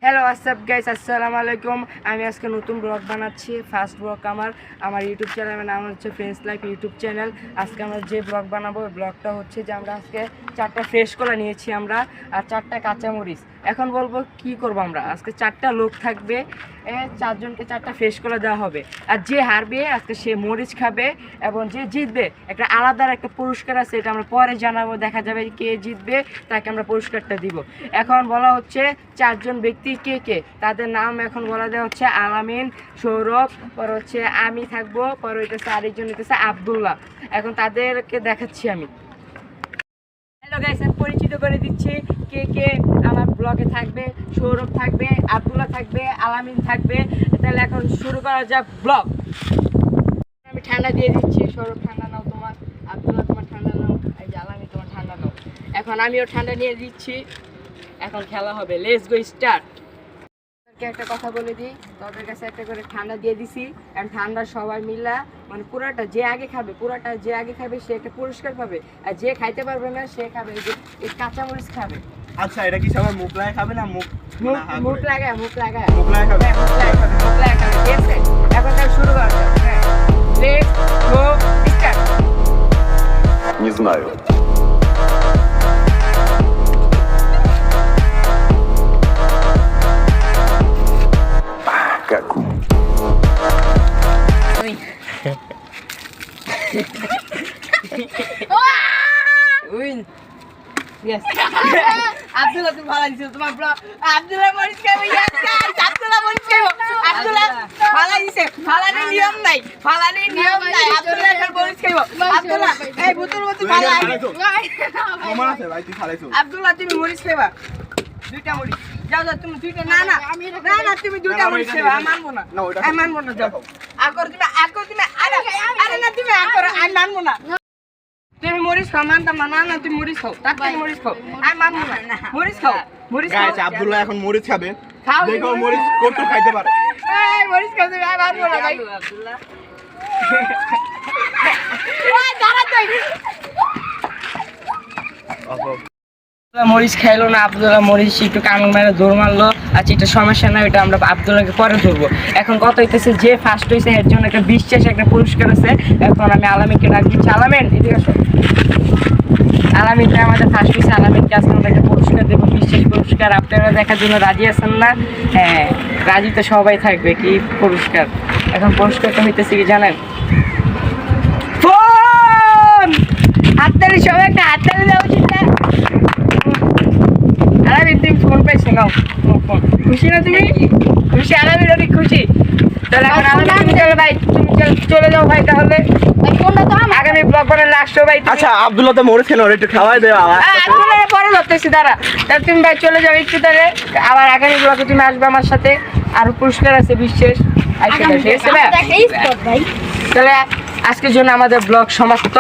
Hello WhatsApp guys, আসসালামু আলাইকুম। আমি আজকে নতুন ব্লগ বানাচ্ছি, ফার্স্ট ব্লগ আমার ইউটিউব চ্যানেলের নাম হচ্ছে ফ্রেন্ডস লাইফ ইউটিউব চ্যানেল। আজকে আমরা যে ব্লগ বানাবো ওই ব্লগটা হচ্ছে যে আমরা আজকে 4টা ফ্রেশ কলা নিয়েছি আমরা, আর 4টা কাঁচামরিচ। এখন বলবো কি করবো আমরা। আজকে 4টা লোক থাকবে, 4জনকে 4টা ফ্রেশ কলা দেওয়া হবে, আর যে হারবে আজকে সে মরিচ খাবে, এবং যে জিতবে একটা আলাদা একটা পুরস্কার আছে, এটা আমরা পরে জানাবো। দেখা যাবে কে জিতবে তাকে আমরা পুরস্কারটা দিব। এখন বলা হচ্ছে 4জন ব্যক্তি কে কে, তাদের নাম এখন বলা দেওয়া হচ্ছে আলামিন, সৌরভ, পর হচ্ছে আমি থাকবো, পর হইতেছে আরেকজন হইতেছে আব্দুল্লাহ। এখন তাদেরকে দেখাচ্ছি আমি। হ্যালো গাইস, আমি পরিচিত করে দিচ্ছি কে কে আমার ব্লগে থাকবে। সৌরভ থাকবে, আব্দুল্লাহ থাকবে, আলামিন থাকবে। তাহলে এখন শুরু করা যাক ব্লগ। আমি ঠান্ডা দিয়ে দিচ্ছি, সৌরভ ঠান্ডা নাও তোমার, আব্দুল্লাহ তোমার ঠান্ডা নাও, এই যে আলামিন তোমার ঠান্ডা নাও। এখন আমিও ঠান্ডা নিয়ে দিচ্ছি, এখন খেলা হবে। Let's go start. একটা কথা বলে দিই, তোদের কাছে একটা করে ঠান্ডা দিয়ে দিছি, কারণ ঠান্ডা সবাই মিলা মানে পুরাটা যে আগে খাবে, পুরাটা যে আগে খাবে সে একটা পুরস্কার পাবে, আর যে খাইতে পারবে না সে খাবে এই কাঁচামরিচ খাবে। আচ্ছা, এটা কি সবাই মুখ লাগায় খাবে না মুখ লাগায় মুখ লাগায় মুখ লাগায় খাবে? হ্যাঁ, মুখ লাগায় খাবে, মুখ লাগায় খাবে। ঠিক আছে, এখন তাহলে শুরু করা যাক। হ্যাঁ, let's go start. Не знаю. Как? Win. Yes. Abdullah তুমি ভালো দিছো, তোমার ব্লগ আব্দুল্লাহ মরিচ খাবে। ইয়েস গাইস, আব্দুল্লাহ মরিচ খাবে। আব্দুল্লাহ ভালো দিছে, ফালানি নিয়ম নাই, ফালানি নিয়ম নাই। আব্দুল্লাহ এখন মরিচ খাবে। আব্দুল্লাহ এই বোতল ভালো প্রমাণ আছে ভাই, তুই খালাইছো। আব্দুল্লাহ তুমি মরিচ খাবা, 2টা মরিচ। যাও যাও তুমি 2টা। না না না, তুমি 2টা মরিচ খাবা, আমি মানবো না। না, ওটা আমি মানবো না। যাও আকর তুমি আরে না, তুমি আকর, আমি মানবো না। তুমি মরিচ খাও, মানতাম না। না না, তুমি মরিচ খাও, তাড়াতাড়ি মরিচ খাও, আমি মানবো না। মরিচ খাও, মরিচ খাও। গাইস, আব্দুল্লাহ এখন মরিচ খাবে। খাও, দেখো মরিচ কত খাইতে পারে। এই মরিচ খাও তুমি, আমি মানবো না ভাই। আব্দুল্লাহ ওই দাঁড়া তুই। মরিচ খাইলো না আব্দুল্লাহ, মরিচ একটু কামড় মেরে দৌড় মারলো। আচ্ছা, এটা সমস্যা না, এটা আমরা আব্দুল্লাহকে পরে ধরবো। এখন কত হইতেছে, যে ফার্স্ট হয়েছে এর জন্য একটা বিশ্বাস, একটা পুরস্কার আছে। এখন আমি আলামিনকে ডাক দিচ্ছি। আলামিন এদিকে আসো। আলামিনটা আমাদের ফার্স্ট হয়েছে, আলামিনকে আজকে আমরা একটা পুরস্কার দেবো, বিশেষ পুরস্কার। আপনারা দেখার জন্য রাজি আছেন না? হ্যাঁ, রাজি তো সবাই থাকবে। কি পুরস্কার? এখন পুরস্কারটা হইতেছে কি জানেন? ফোন। হাততালি, সবাই একটা হাততালি দেওয়া উচিত না? আলামিন তুমি ফোন পাইছো, নাও ফোন। খুশি না তুমি? খুশি? আলামিন অনেক খুশি। তাহলে এখন আলামিন তুমি চলো ভাই, তুমি চলে যাও ভাই। তাহলে আগামী ব্লগ বানালে আসছো ভাই। আচ্ছা, আব্দুল্লাহ তো মরিচ খেলো, একটু খাওয়াই দে। আব্দুল্লাহ পরে ধরতেছি, দাঁড়া। তাহলে তুমি ভাই চলে যাও একটু, তাহলে আবার আগামী ব্লগে তুমি আসবে আমার সাথে। আরো পুরস্কার আছে বিশেষ। ঠিক আছে ভাই, তাহলে আজকের জন্য আমাদের ব্লগ সমাপ্ত।